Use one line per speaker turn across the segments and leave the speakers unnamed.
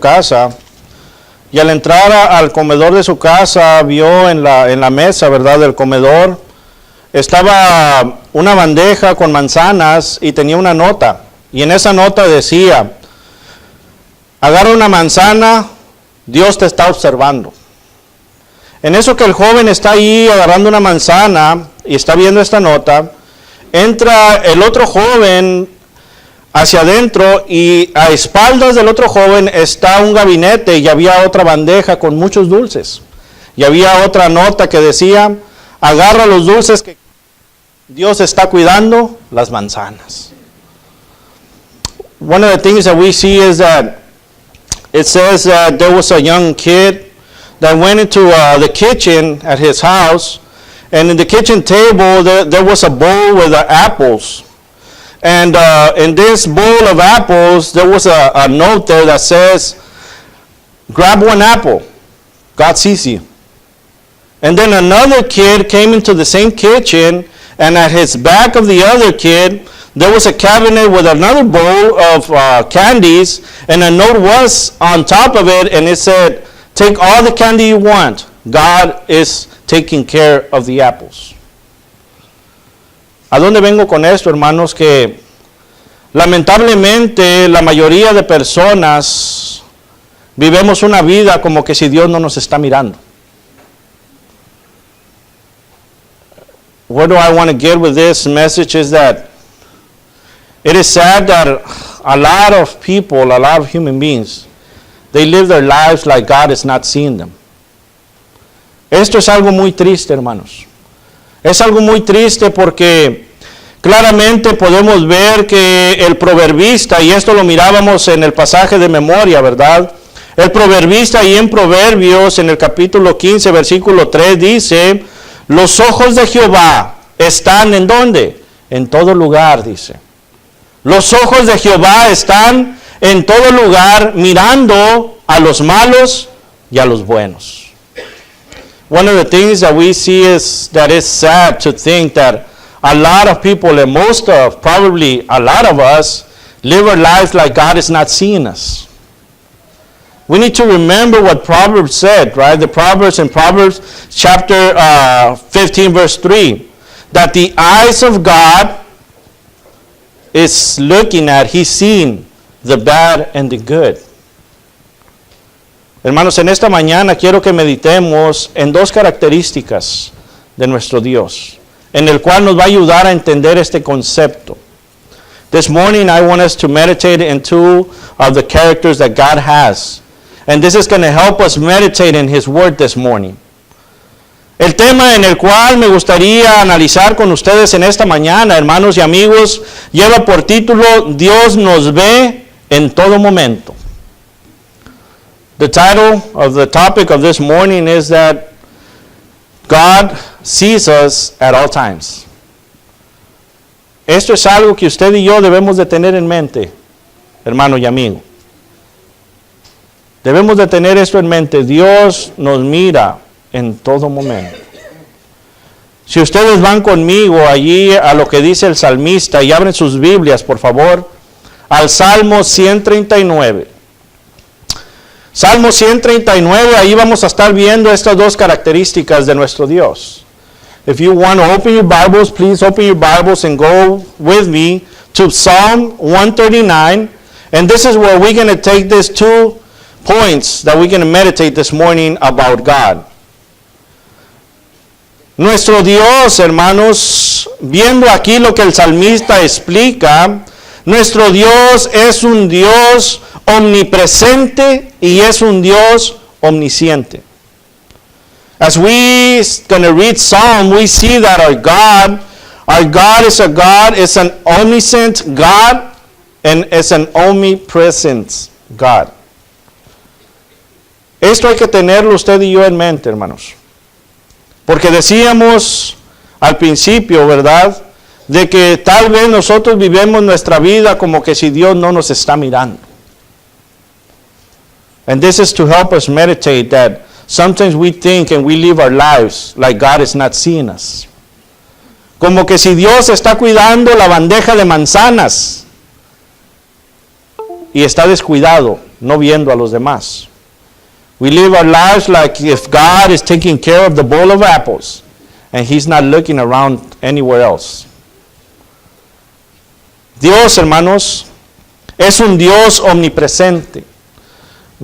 casa y al entrar al comedor de su casa vio en la mesa, ¿verdad?, del comedor estaba una bandeja con manzanas y tenía una nota. Y en esa nota decía: agarra una manzana, Dios te está observando. En eso que el joven está ahí agarrando una manzana y está viendo esta nota, entra el otro joven hacia adentro y a espaldas del otro joven está un gabinete y había otra bandeja con muchos dulces. Y había otra nota que decía: agarra los dulces que Dios está cuidando, las manzanas. One of the things that we see is that it says that there was a young kid that went into the kitchen at his house, and in the kitchen table there was a bowl with apples. And in this bowl of apples, there was a note there that says, grab one apple, God sees you. And then another kid came into the same kitchen, and at his back of the other kid, there was a cabinet with another bowl of candies, and a note was on top of it, and it said, take all the candy you want. God is taking care of the apples. ¿A dónde vengo con esto, hermanos? Que lamentablemente la mayoría de personas vivimos una vida como que si Dios no nos está mirando. Where do I want to get with this message is that it is sad that a lot of people, a lot of human beings, they live their lives like God is not seeing them. Esto es algo muy triste, hermanos. Es algo muy triste porque claramente podemos ver que el proverbista, y esto lo mirábamos en el pasaje de memoria, ¿verdad? El proverbista ahí en Proverbios, en el capítulo 15, versículo 3, dice: los ojos de Jehová están ¿en dónde? En todo lugar, dice. Los ojos de Jehová están en todo lugar, mirando a los malos y a los buenos. One of the things that we see is that it's sad to think that a lot of people, and most of, probably a lot of us, live our lives like God is not seeing us. We need to remember what Proverbs said, right? The Proverbs in Proverbs chapter 15, verse 3, that the eyes of God is looking at, He's seeing the bad and the good. Hermanos, en esta mañana quiero que meditemos en dos características de nuestro Dios, en el cual nos va a ayudar a entender este concepto. This morning I want us to meditate in two of the characters that God has. And this is going to help us meditate in His Word this morning. El tema en el cual me gustaría analizar con ustedes en esta mañana, hermanos y amigos, lleva por título: Dios nos ve en todo momento. The title of the topic of this morning is that God sees us at all times. Esto es algo que usted y yo debemos de tener en mente, hermano y amigo. Debemos de tener esto en mente. Dios nos mira en todo momento. Si ustedes van conmigo allí a lo que dice el salmista y abren sus Biblias, por favor, al Salmo 139. Salmo 139, ahí vamos a estar viendo estas dos características de nuestro Dios. If you want to open your Bibles, please open your Bibles and go with me to Psalm 139. And this is where we're going to take these 2 points that we're going to meditate this morning about God. Nuestro Dios, hermanos, viendo aquí lo que el salmista explica, nuestro Dios es un Dios omnipresente y es un Dios omnisciente. As we going to read Psalm, we see that our God is a God, is an omniscient God, and is an omnipresent God. Esto hay que tenerlo usted y yo en mente, hermanos. Porque decíamos al principio, ¿verdad?, de que tal vez nosotros vivimos nuestra vida como que si Dios no nos está mirando. And this is to help us meditate that sometimes we think and we live our lives like God is not seeing us. Como que si Dios está cuidando la bandeja de manzanas y está descuidado no viendo a los demás. We live our lives like if God is taking care of the bowl of apples and He's not looking around anywhere else. Dios, hermanos, es un Dios omnipresente.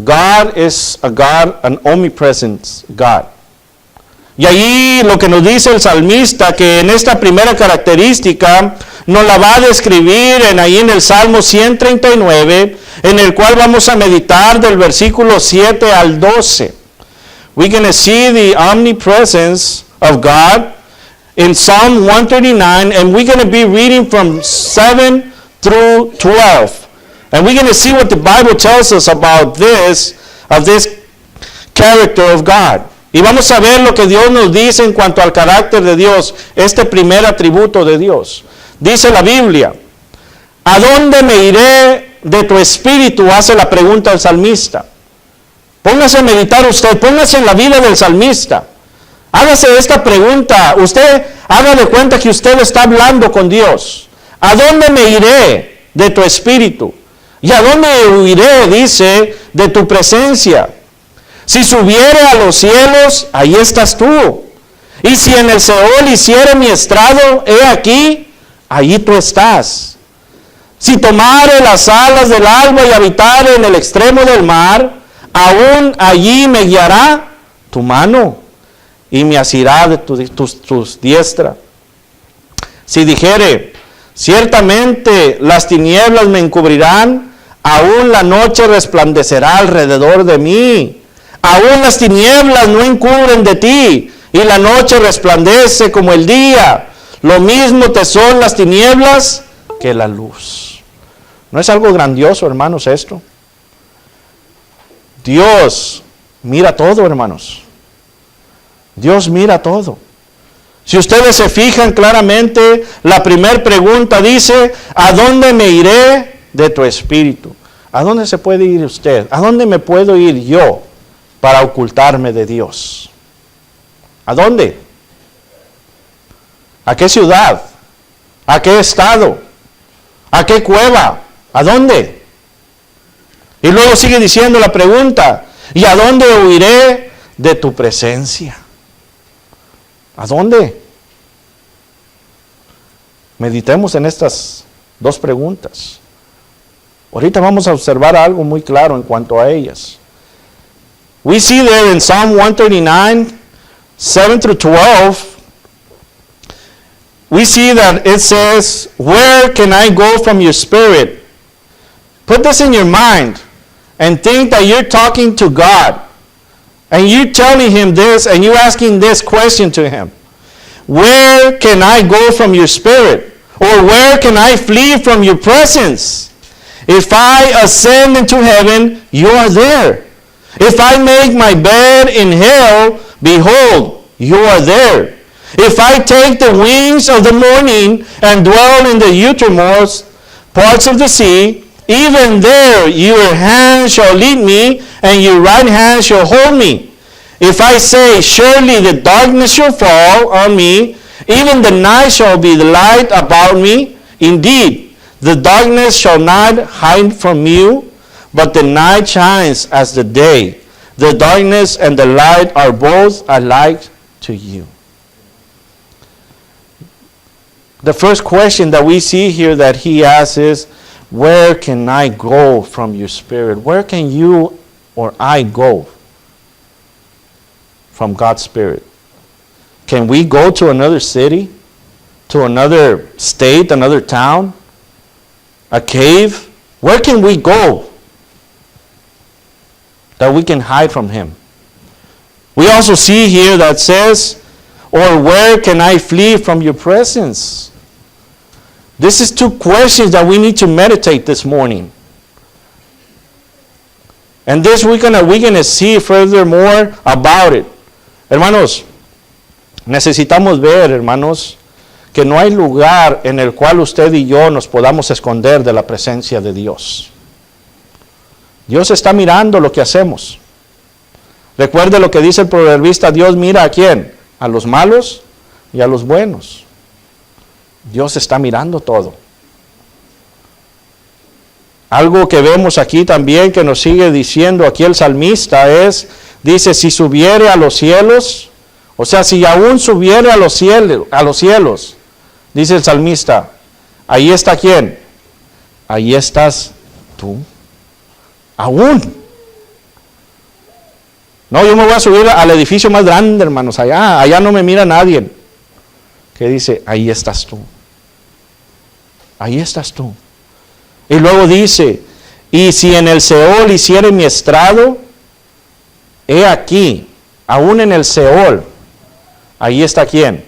God is a God, an omnipresent God. Y ahí lo que nos dice el salmista, que en esta primera característica nos la va a describir ahí en el Salmo 139, en el cual vamos a meditar del versículo 7 al 12. We're going to see the omnipresence of God in Psalm 139, and we're going to be reading from 7 through 12. And we're going to see what the Bible tells us about this character of God. Y vamos a ver lo que Dios nos dice en cuanto al carácter de Dios, este primer atributo de Dios. Dice la Biblia, ¿a dónde me iré de tu espíritu? Hace la pregunta el salmista. Póngase a meditar usted, póngase en la vida del salmista. Hágase esta pregunta, usted haga de cuenta que usted está hablando con Dios. ¿A dónde me iré de tu espíritu? ¿Y a dónde huiré, dice, de tu presencia? Si subiere a los cielos, ahí estás tú. Y si en el Seol hiciere mi estrado, he aquí, allí tú estás. Si tomare las alas del alba y habitare en el extremo del mar, aún allí me guiará tu mano y me asirá de tus diestra. Si dijere, ciertamente las tinieblas me encubrirán, aún la noche resplandecerá alrededor de mí. Aún las tinieblas no encubren de ti, y la noche resplandece como el día. Lo mismo te son las tinieblas que la luz. ¿No es algo grandioso, hermanos, esto? Dios mira todo, hermanos. Dios mira todo. Si ustedes se fijan claramente, la primera pregunta dice, ¿a dónde me iré de tu espíritu? ¿A dónde se puede ir usted? ¿A dónde me puedo ir yo para ocultarme de Dios? ¿A dónde? ¿A qué ciudad? ¿A qué estado? ¿A qué cueva? ¿A dónde? Y luego sigue diciendo la pregunta, ¿y a dónde huiré de tu presencia? ¿A dónde? Meditemos en estas dos preguntas. Ahorita vamos a observar algo muy claro en cuanto a ellas. We see there in Psalm 139, 7 through 12, we see that it says, where can I go from your spirit? Put this in your mind and think that you're talking to God. And you're telling Him this and you're asking this question to Him. Where can I go from your spirit? Or where can I flee from your presence? If I ascend into heaven, you are there. If I make my bed in hell, behold, you are there. If I take the wings of the morning and dwell in the uttermost parts of the sea, even there your hand shall lead me, and your right hand shall hold me. If I say, surely the darkness shall fall on me, even the night shall be the light about me. Indeed, the darkness shall not hide from you, but the night shines as the day. The darkness and the light are both alike to you. The first question that we see here that he asks is, where can I go from your spirit? Where can you or I go from God's spirit? Can we go to another city, to another state, another town, a cave? Where can we go that we can hide from Him? We also see here that says, or where can I flee from your presence? This is two questions that we need to meditate this morning. And this we're gonna see furthermore about it. Hermanos, necesitamos ver, hermanos, que no hay lugar en el cual usted y yo nos podamos esconder de la presencia de Dios. Dios está mirando lo que hacemos. Recuerde lo que dice el proverbista, Dios mira a quién, a los malos y a los buenos. Dios está mirando todo. Algo que vemos aquí también que nos sigue diciendo aquí el salmista dice, si subiere a los cielos, o sea, si aún subiere a los cielos, dice el salmista, ahí está ¿quién? Ahí estás tú. Aún. No, yo me voy a subir al edificio más grande, hermanos, allá no me mira nadie. Que dice, ahí estás tú. Ahí estás tú. Y luego dice, y si en el Seol hiciere mi estrado, he aquí, aún en el Seol, ahí está ¿quién?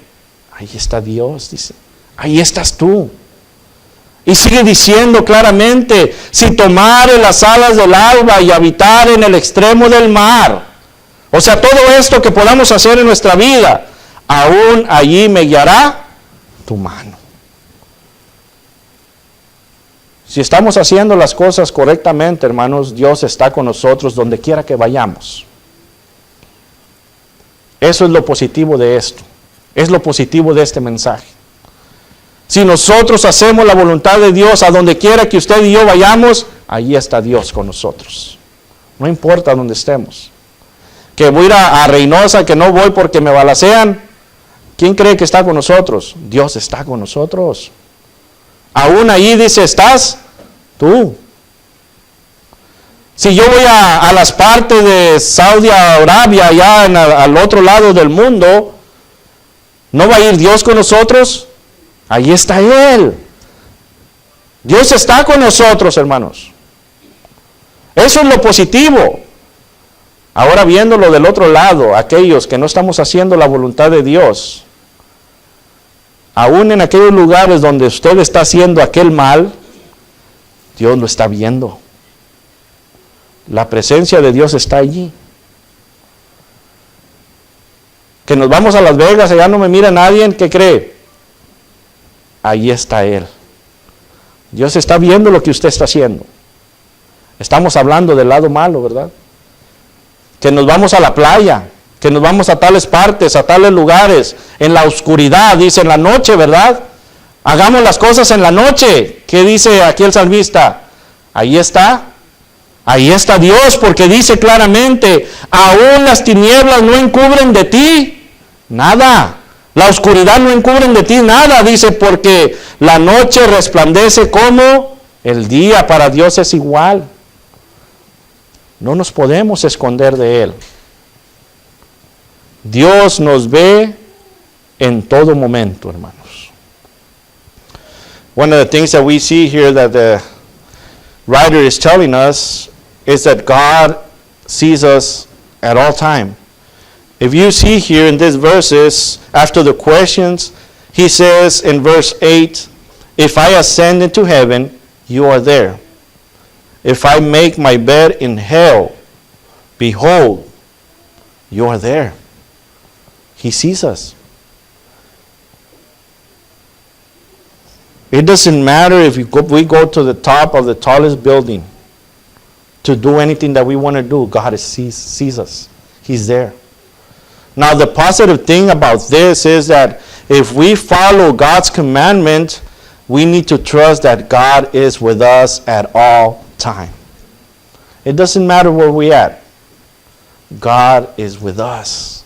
Ahí está Dios, dice. Ahí estás tú. Y sigue diciendo claramente, si tomare las alas del alba y habitar en el extremo del mar, o sea, todo esto que podamos hacer en nuestra vida, aún allí me guiará tu mano. Si estamos haciendo las cosas correctamente, hermanos, Dios está con nosotros donde quiera que vayamos. Eso es lo positivo de esto. Es lo positivo de este mensaje. Si nosotros hacemos la voluntad de Dios a donde quiera que usted y yo vayamos, allí está Dios con nosotros. No importa dónde estemos. Que voy a ir a Reynosa, que no voy porque me balacean. ¿Quién cree que está con nosotros? Dios está con nosotros. Aún ahí dice, estás tú. Si yo voy a las partes de Saudi Arabia, allá al otro lado del mundo, ¿no va a ir Dios con nosotros? Ahí está Él. Dios está con nosotros, hermanos. Eso es lo positivo. Ahora viéndolo del otro lado, aquellos que no estamos haciendo la voluntad de Dios, aún en aquellos lugares donde usted está haciendo aquel mal, Dios lo está viendo. La presencia de Dios está allí. Que nos vamos a Las Vegas, allá no me mira nadie, ¿qué cree? Ahí está Él. Dios está viendo lo que usted está haciendo. Estamos hablando del lado malo, ¿verdad? Que nos vamos a la playa, que nos vamos a tales partes, a tales lugares, en la oscuridad, dice en la noche, ¿verdad? Hagamos las cosas en la noche. ¿Qué dice aquí el salmista? Ahí está Dios, porque dice claramente, aún las tinieblas no encubren de ti nada. La oscuridad no encubren de ti nada, dice, porque la noche resplandece como el día. Para Dios es igual. No nos podemos esconder de Él. Dios nos ve en todo momento, hermanos. One of the things that we see here that the writer is telling us is that God sees us at all time. If you see here in these verses, after the questions, he says in verse 8, if I ascend into heaven, you are there. If I make my bed in hell, behold, you are there. He sees us. It doesn't matter if we go to the top of the tallest building to do anything that we want to do. God sees us. He's there. Now, the positive thing about this is that if we follow God's commandment, we need to trust that God is with us at all time. It doesn't matter where we're at. God is with us.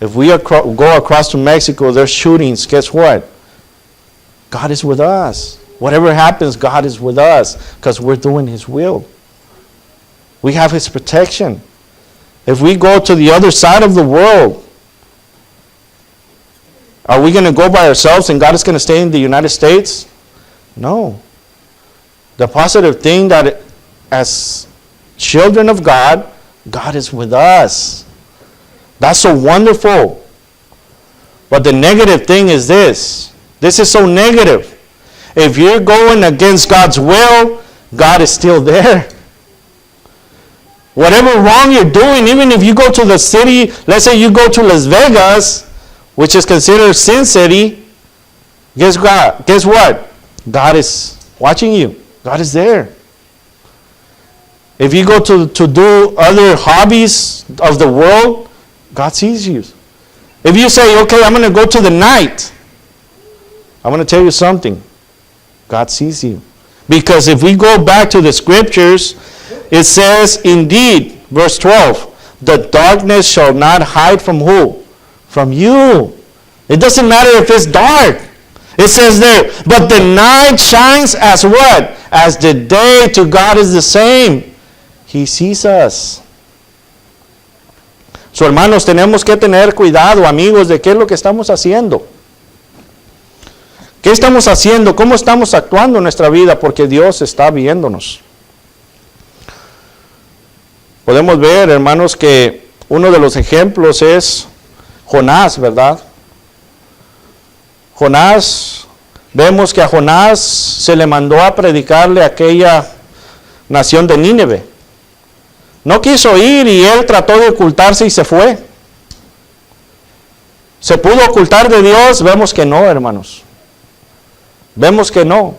If we go across to Mexico, there's shootings, guess what? God is with us. Whatever happens, God is with us because we're doing His will. We have His protection. If we go to the other side of the world, are we going to go by ourselves and God is going to stay in the United States? No. The positive thing that as children of God, God is with us. That's so wonderful. But the negative thing is this. This is so negative. If you're going against God's will, God is still there. Whatever wrong you're doing, even if you go to the city, let's say you go to Las Vegas, which is considered Sin City, guess what? God is watching you. God is there. If you go to do other hobbies of the world, God sees you. If you say, okay, I'm going to go to the night, I'm going to tell you something. God sees you. Because if we go back to the scriptures, it says, indeed, verse 12, the darkness shall not hide from who? From you. It doesn't matter if it's dark. It says there, but the night shines as what? As the day. To God is the same. He sees us. So, hermanos, tenemos que tener cuidado, amigos, de qué es lo que estamos haciendo. ¿Qué estamos haciendo? ¿Cómo estamos actuando en nuestra vida? Porque Dios está viéndonos. Podemos ver, hermanos, que uno de los ejemplos es Jonás, ¿verdad? Jonás, vemos que a Jonás se le mandó a predicarle a aquella nación de Nínive. No quiso ir y él trató de ocultarse y se fue. ¿Se pudo ocultar de Dios? Vemos que no, hermanos. Vemos que no.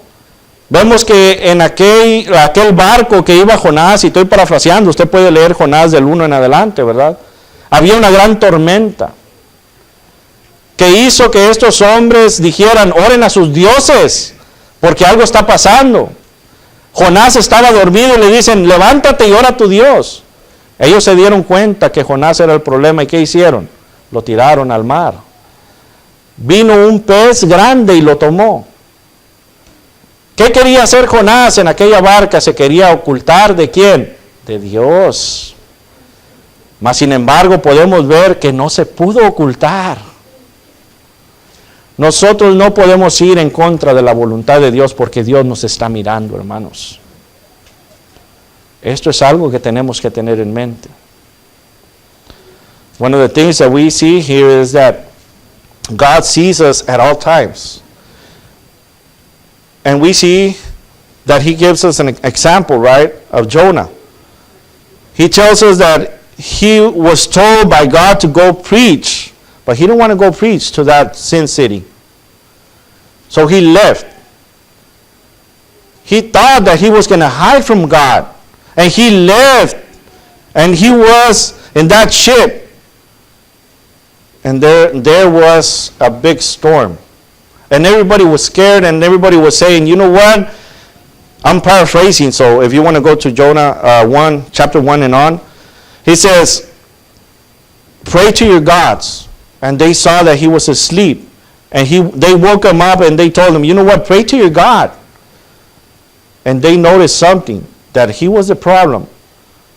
Vemos que en aquel barco que iba Jonás, y estoy parafraseando, usted puede leer Jonás del 1 en adelante, ¿verdad? Había una gran tormenta que hizo que estos hombres dijeran, oren a sus dioses, porque algo está pasando. Jonás estaba dormido y le dicen, levántate y ora a tu Dios. Ellos se dieron cuenta que Jonás era el problema, ¿y qué hicieron? Lo tiraron al mar. Vino un pez grande y lo tomó. ¿Qué quería hacer Jonás en aquella barca? Se quería ocultar ¿de quién? De Dios. Mas sin embargo podemos ver que no se pudo ocultar. Nosotros no podemos ir en contra de la voluntad de Dios porque Dios nos está mirando, hermanos. Esto es algo que tenemos que tener en mente. One of the things that we see here is that God sees us at all times. And we see that he gives us an example, right, of Jonah. He tells us that he was told by God to go preach, but he didn't want to go preach to that sin city. So he left. He thought that he was going to hide from God. And he left. And he was in that ship. And there was a big storm. And everybody was scared, and everybody was saying, you know what? I'm paraphrasing, so if you want to go to Jonah 1, chapter 1 and on, he says, pray to your gods. And they saw that he was asleep. And they woke him up and they told him, you know what? Pray to your God. And they noticed something, that he was the problem.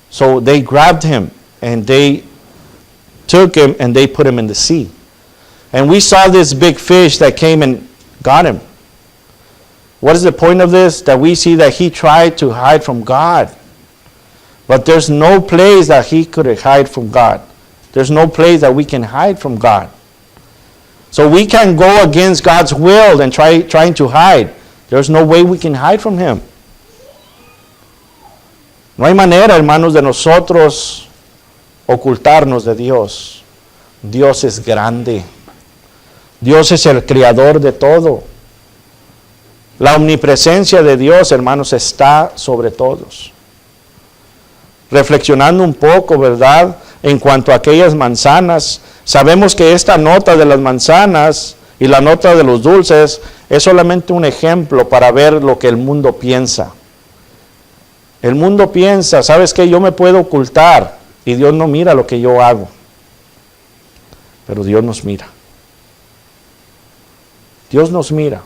So they grabbed him and they took him and they put him in the sea. And we saw this big fish that came and got him. What is the point of this? That we see that he tried to hide from God. But there's no place that he could hide from God. There's no place that we can hide from God. So we can go against God's will and trying to hide. There's no way we can hide from him. No hay manera, hermanos, de nosotros ocultarnos de Dios. Dios es grande. Dios es el creador de todo. La omnipresencia de Dios, hermanos, está sobre todos. Reflexionando un poco, ¿verdad? En cuanto a aquellas manzanas, sabemos que esta nota de las manzanas y la nota de los dulces es solamente un ejemplo para ver lo que el mundo piensa. El mundo piensa, ¿sabes qué? Yo me puedo ocultar y Dios no mira lo que yo hago. Pero Dios nos mira. Dios nos mira.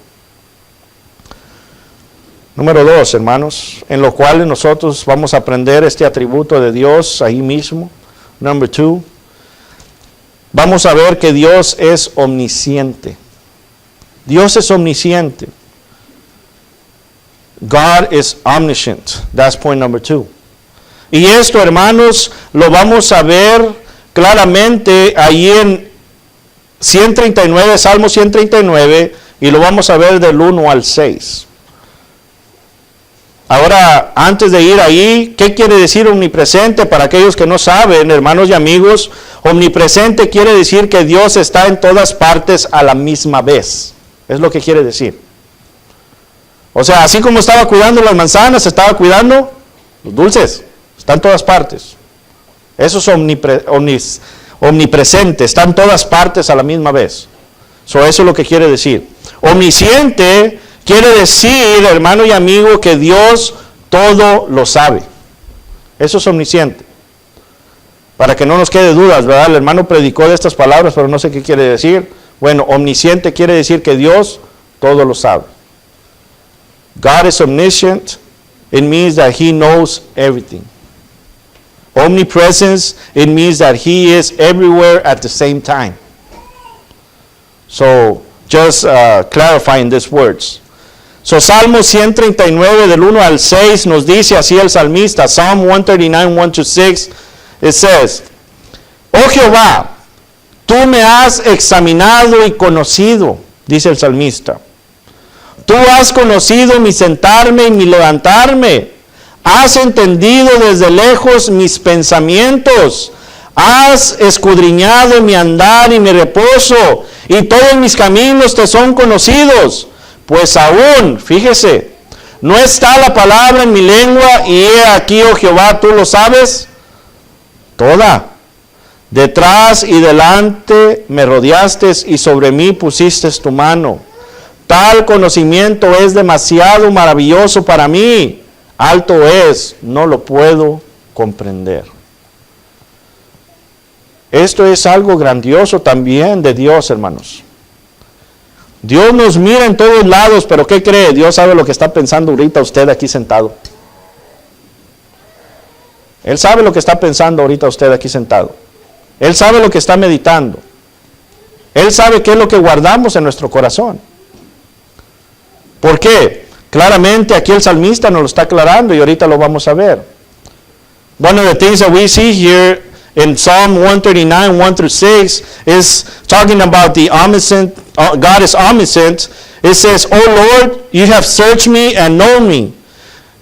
Número 2, hermanos, en lo cual nosotros vamos a aprender este atributo de Dios ahí mismo. Number 2, vamos a ver que Dios es omnisciente. Dios es omnisciente. God is omniscient. That's point number 2. Y esto, hermanos, lo vamos a ver claramente ahí en 139, Salmo 139, y lo vamos a ver del 1 al 6. Ahora, antes de ir ahí, ¿qué quiere decir omnipresente? Para aquellos que no saben, hermanos y amigos, omnipresente quiere decir que Dios está en todas partes a la misma vez. Es lo que quiere decir. O sea, así como estaba cuidando las manzanas, estaba cuidando los dulces. Está en todas partes. Eso es omnipresente, está en todas partes a la misma vez. Eso es lo que quiere decir. Omnisciente quiere decir, hermano y amigo, que Dios todo lo sabe. Eso es omnisciente. Para que no nos quede dudas, ¿verdad? El hermano predicó de estas palabras, pero no sé qué quiere decir. Bueno, omnisciente quiere decir que Dios todo lo sabe. God is omniscient. It means that He knows everything. Omnipresence, it means that He is everywhere at the same time. So, just clarifying these words. So, Salmo 139 del 1 al 6 nos dice así el salmista, Psalm 139, 1 to 6, it says, Oh Jehová, tú me has examinado y conocido, dice el salmista. Tú has conocido mi sentarme y mi levantarme. Has entendido desde lejos mis pensamientos. Has escudriñado mi andar y mi reposo. Y todos mis caminos te son conocidos. Pues aún, fíjese, no está la palabra en mi lengua. Y he aquí, oh Jehová, tú lo sabes toda. Detrás y delante me rodeaste y sobre mí pusiste tu mano. Tal conocimiento es demasiado maravilloso para mí. Alto es, no lo puedo comprender. Esto es algo grandioso también de Dios, hermanos. Dios nos mira en todos lados, pero ¿qué cree? Dios sabe lo que está pensando ahorita usted aquí sentado. Él sabe lo que está pensando ahorita usted aquí sentado. Él sabe lo que está meditando. Él sabe qué es lo que guardamos en nuestro corazón. ¿Por qué? Claramente aquí el salmista nos lo está aclarando y ahorita lo vamos a ver. One of the things that we see here in Psalm 139, 1 through 6 is talking about the omniscient, God is omniscient. It says, Oh Lord, you have searched me and known me.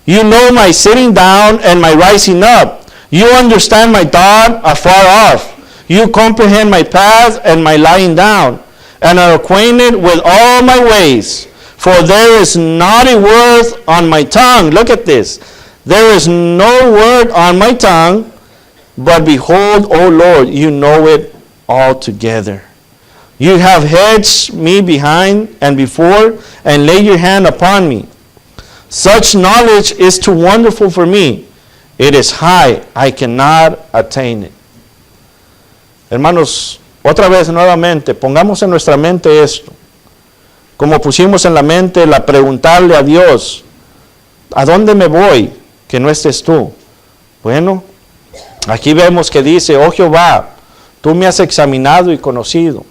You know my sitting down and my rising up. You understand my thought afar off. You comprehend my path and my lying down, and are acquainted with all my ways. For there is not a word on my tongue. Look at this. There is no word on my tongue, but behold, O Lord, you know it altogether. You have hedged me behind and before, and laid your hand upon me. Such knowledge is too wonderful for me. It is high, I cannot attain it. Hermanos, otra vez nuevamente, pongamos en nuestra mente esto. Como pusimos en la mente la preguntarle a Dios, ¿a dónde me voy que no estés tú? Bueno, aquí vemos que dice, oh Jehová, tú me has examinado y conocido.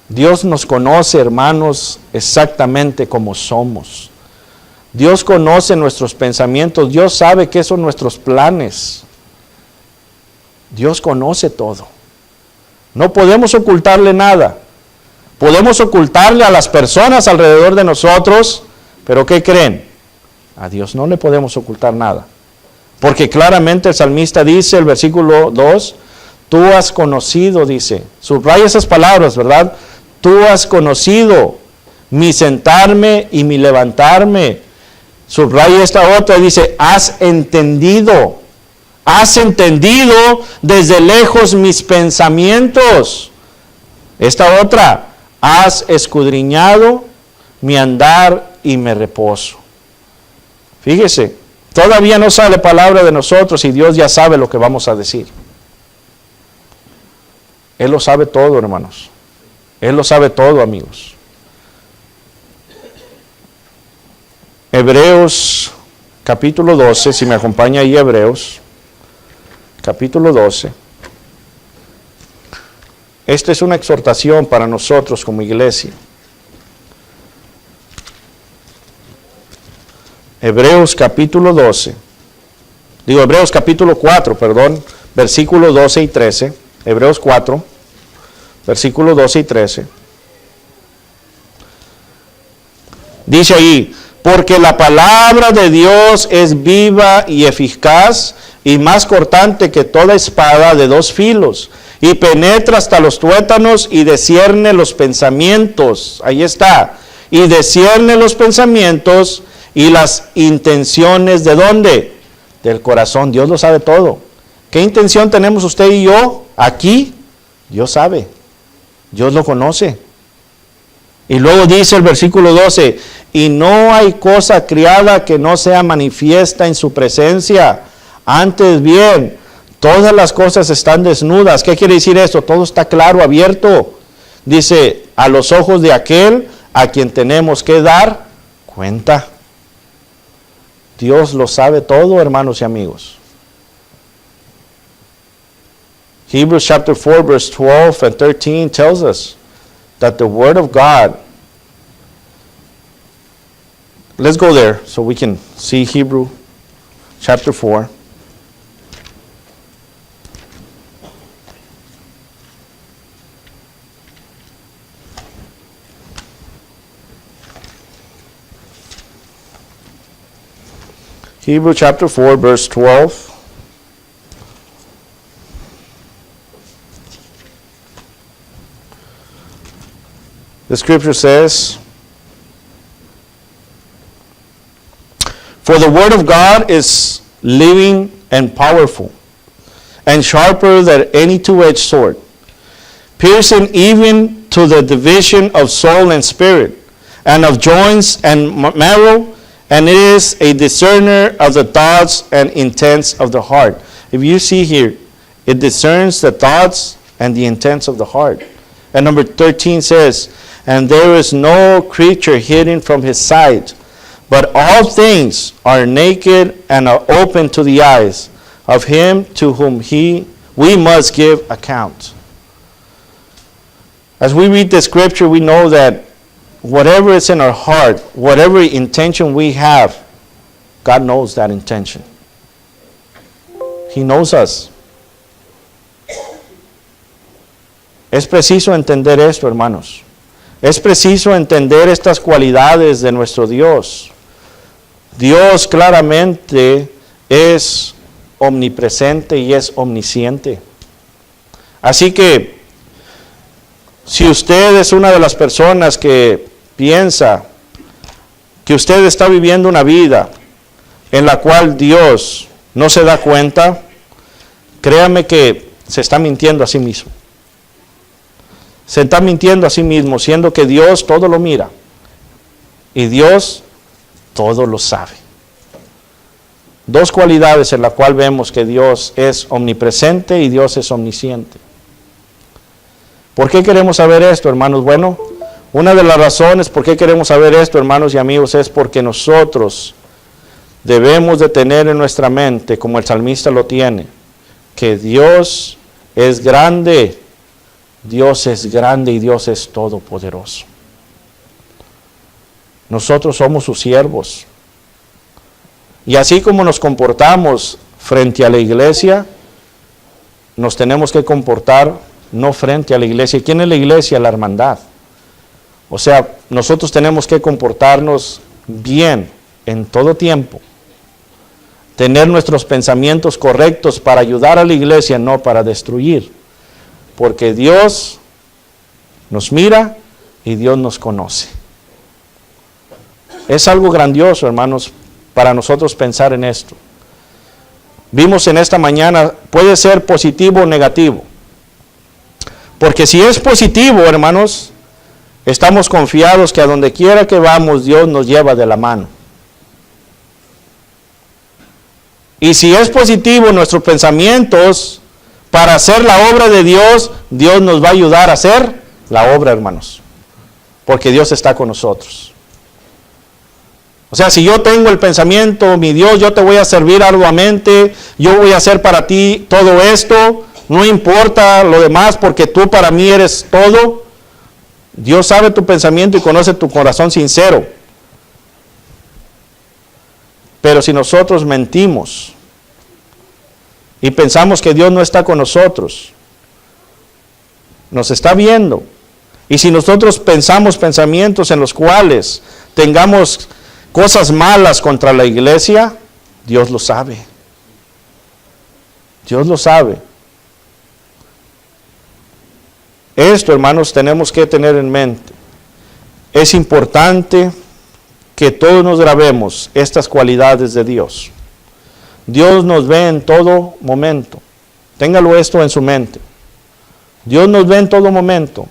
Dios nos conoce, hermanos, exactamente como somos. Dios conoce nuestros pensamientos, Dios sabe qué son nuestros planes. Dios conoce todo. No podemos ocultarle nada. Podemos ocultarle a las personas alrededor de nosotros, pero ¿qué creen? A Dios no le podemos ocultar nada. Porque claramente el salmista dice, el versículo 2, tú has conocido, dice, subraya esas palabras, ¿verdad? Tú has conocido mi sentarme y mi levantarme. Subraya esta otra, dice, has entendido desde lejos mis pensamientos. Esta otra, has escudriñado mi andar y mi reposo. Fíjese, todavía no sale palabra de nosotros y Dios ya sabe lo que vamos a decir. Él lo sabe todo, hermanos. Él lo sabe todo, amigos. Hebreos capítulo 12, si me acompaña ahí Hebreos, capítulo 12. Esta es una exhortación para nosotros como iglesia. Hebreos capítulo 12. Hebreos capítulo 4, perdón, versículos 12 y 13. Hebreos 4, versículos 12 y 13. Dice ahí, porque la palabra de Dios es viva y eficaz y más cortante que toda espada de dos filos, y penetra hasta los tuétanos y discierne los pensamientos. Ahí está. Y discierne los pensamientos y las intenciones, ¿de dónde? Del corazón. Dios lo sabe todo. ¿Qué intención tenemos usted y yo aquí? Dios sabe. Dios lo conoce. Y luego dice el versículo 12, y no hay cosa criada que no sea manifiesta en su presencia. Antes bien, todas las cosas están desnudas. ¿Qué quiere decir esto? Todo está claro, abierto. Dice, a los ojos de aquel a quien tenemos que dar cuenta. Dios lo sabe todo, hermanos y amigos. Hebrews chapter 4, verse 12 and 13 tells us that the Word of God, let's go there so we can see Hebrews chapter 4. Hebrews chapter 4, verse 12. The scripture says, for the word of God is living and powerful, and sharper than any two-edged sword, piercing even to the division of soul and spirit, and of joints and marrow, and it is a discerner of the thoughts and intents of the heart. If you see here, it discerns the thoughts and the intents of the heart. And number 13 says, and there is no creature hidden from his sight, but all things are naked and are open to the eyes of him to whom we must give account. As we read the scripture, we know that whatever is in our heart, whatever intention we have, God knows that intention. He knows us. Es preciso entender esto, hermanos. Es preciso entender estas cualidades de nuestro Dios. Dios claramente es omnipresente y es omnisciente. Así que, si usted es una de las personas que piensa que usted está viviendo una vida en la cual Dios no se da cuenta, créame que se está mintiendo a sí mismo. Se está mintiendo a sí mismo, siendo que Dios todo lo mira y Dios todo lo sabe. Dos cualidades en las cuales vemos que Dios es omnipresente y Dios es omnisciente. ¿Por qué queremos saber esto, hermanos? Bueno, una de las razones por qué queremos saber esto, hermanos y amigos, es porque nosotros debemos de tener en nuestra mente, como el salmista lo tiene, que Dios es grande y Dios es todopoderoso. Nosotros somos sus siervos. Y así como nos comportamos frente a la iglesia, nos tenemos que comportar no frente a la iglesia. ¿Quién es la iglesia? La hermandad. O sea, nosotros tenemos que comportarnos bien en todo tiempo. Tener nuestros pensamientos correctos para ayudar a la iglesia, no para destruir. Porque Dios nos mira y Dios nos conoce. Es algo grandioso, hermanos, para nosotros pensar en esto. Vimos en esta mañana, puede ser positivo o negativo. Porque si es positivo, hermanos, estamos confiados que a donde quiera que vamos, Dios nos lleva de la mano. Y si es positivo nuestros pensamientos, para hacer la obra de Dios, Dios nos va a ayudar a hacer la obra, hermanos. Porque Dios está con nosotros. O sea, si yo tengo el pensamiento, mi Dios, yo te voy a servir arduamente, yo voy a hacer para ti todo esto, no importa lo demás porque tú para mí eres todo. Dios sabe tu pensamiento y conoce tu corazón sincero. Pero si nosotros mentimos y pensamos que Dios no está con nosotros, nos está viendo. Y si nosotros pensamos pensamientos en los cuales tengamos cosas malas contra la iglesia, Dios lo sabe. Dios lo sabe. Esto, hermanos, tenemos que tener en mente. Es importante que todos nos grabemos estas cualidades de Dios. Dios nos ve en todo momento. Téngalo esto en su mente. Dios nos ve en todo momento.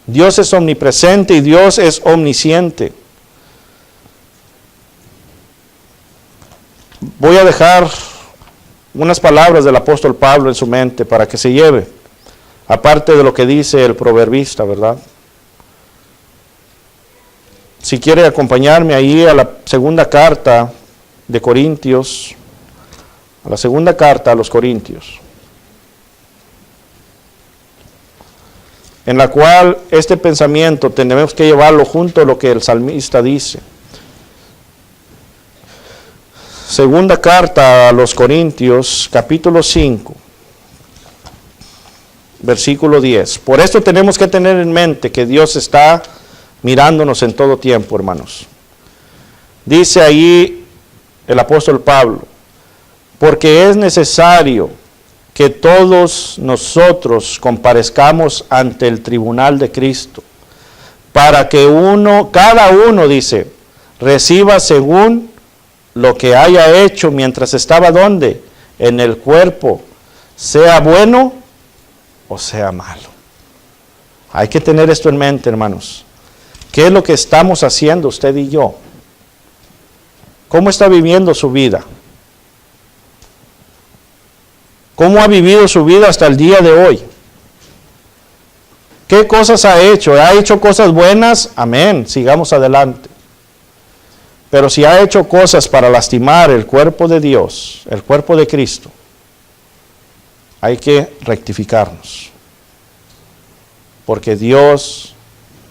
Dios es omnipresente y Dios es omnisciente. Voy a dejar unas palabras del apóstol Pablo en su mente para que se lleve, aparte de lo que dice el proverbista, ¿verdad? Si quiere acompañarme ahí a la segunda carta de Corintios, a la segunda carta a los Corintios, en la cual este pensamiento tenemos que llevarlo junto a lo que el salmista dice. Segunda carta a los Corintios, capítulo 5, versículo 10. Por esto tenemos que tener en mente que Dios está mirándonos en todo tiempo, hermanos. Dice ahí el apóstol Pablo, porque es necesario que todos nosotros comparezcamos ante el tribunal de Cristo, para que cada uno, dice, reciba según lo que haya hecho mientras estaba ¿dónde? En el cuerpo, sea bueno o sea malo. Hay que tener esto en mente, hermanos. ¿Qué es lo que estamos haciendo usted y yo? ¿Cómo está viviendo su vida? ¿Cómo ha vivido su vida hasta el día de hoy? ¿Qué cosas ha hecho? ¿Ha hecho cosas buenas? Amén, sigamos adelante. Pero si ha hecho cosas para lastimar el cuerpo de Dios, el cuerpo de Cristo, hay que rectificarnos. Porque Dios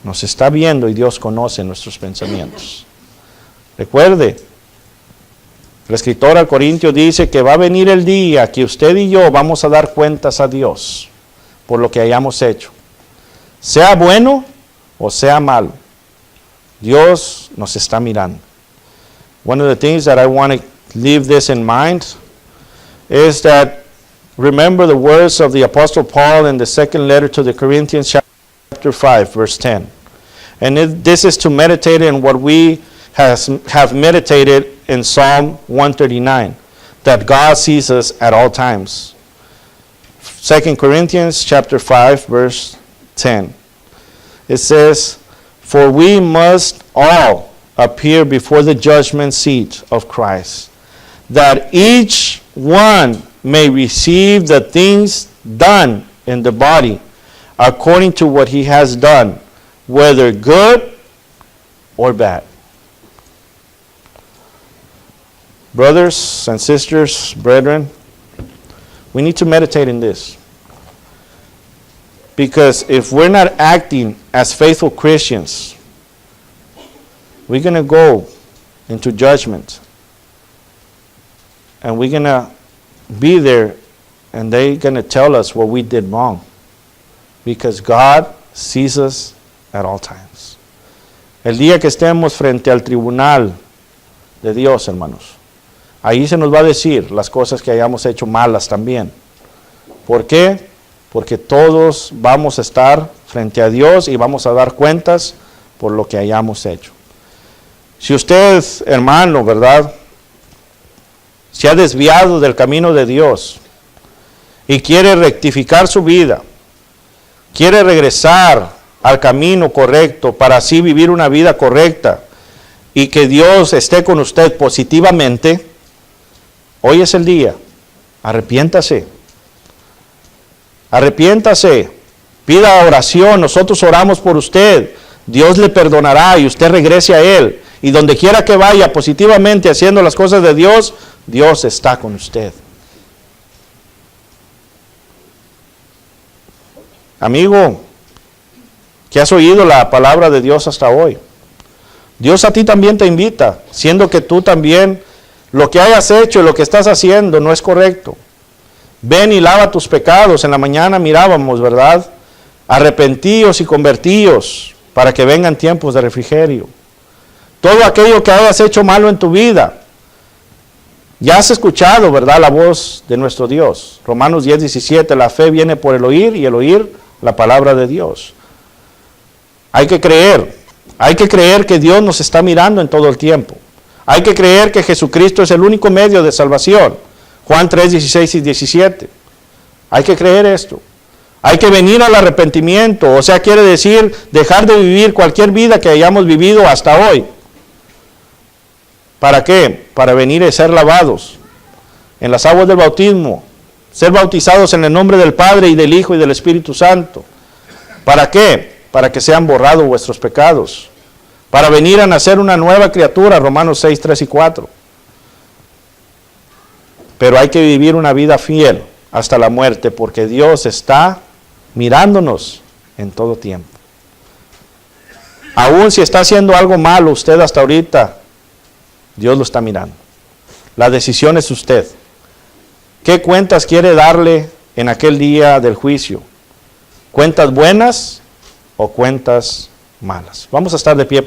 nos está viendo y Dios conoce nuestros pensamientos. Recuerde, el escritor al Corintio dice que va a venir el día que usted y yo vamos a dar cuentas a Dios por lo que hayamos hecho. Sea bueno o sea malo, Dios nos está mirando. One of the things that I want to leave this in mind is that remember the words of the Apostle Paul in the second letter to the Corinthians, chapter 5, verse 10. And this is to meditate in what we have meditated in Psalm 139, that God sees us at all times. 2 Corinthians chapter 5, verse 10. It says, for we must all appear before the judgment seat of Christ, that each one may receive the things done in the body according to what he has done, whether good or bad. Brothers and sisters, brethren, we need to meditate in this. Because if we're not acting as faithful Christians, we're going to go into judgment. And we're going to be there and they're going to tell us what we did wrong. Because God sees us at all times. El día que estemos frente al tribunal de Dios, hermanos, ahí se nos va a decir las cosas que hayamos hecho malas también. ¿Por qué? Porque todos vamos a estar frente a Dios y vamos a dar cuentas por lo que hayamos hecho. Si usted, hermano, ¿verdad?, se ha desviado del camino de Dios y quiere rectificar su vida, quiere regresar al camino correcto para así vivir una vida correcta y que Dios esté con usted positivamente, hoy es el día. Arrepiéntase. Arrepiéntase. Pida oración. Nosotros oramos por usted. Dios le perdonará y usted regrese a Él. Y donde quiera que vaya positivamente haciendo las cosas de Dios, Dios está con usted. Amigo, que has oído la palabra de Dios hasta hoy, Dios a ti también te invita, siendo que tú también lo que hayas hecho y lo que estás haciendo no es correcto. Ven y lava tus pecados. En la mañana mirábamos, ¿verdad? Arrepentíos y convertíos para que vengan tiempos de refrigerio. Todo aquello que hayas hecho malo en tu vida, ya has escuchado, ¿verdad?, la voz de nuestro Dios. Romanos 10:17, la fe viene por el oír y el oír la palabra de Dios. Hay que creer que Dios nos está mirando en todo el tiempo. Hay que creer que Jesucristo es el único medio de salvación. Juan 3:16 y 17. Hay que creer esto. Hay que venir al arrepentimiento, o sea, quiere decir dejar de vivir cualquier vida que hayamos vivido hasta hoy. ¿Para qué? Para venir y ser lavados en las aguas del bautismo, ser bautizados en el nombre del Padre y del Hijo y del Espíritu Santo. ¿Para qué? Para que sean borrados vuestros pecados, para venir a nacer una nueva criatura, Romanos 6, 3 y 4. Pero hay que vivir una vida fiel hasta la muerte, porque Dios está mirándonos en todo tiempo. Aún si está haciendo algo malo usted hasta ahorita, Dios lo está mirando. La decisión es usted. ¿Qué cuentas quiere darle en aquel día del juicio? ¿Cuentas buenas o cuentas malas? Vamos a estar de pie.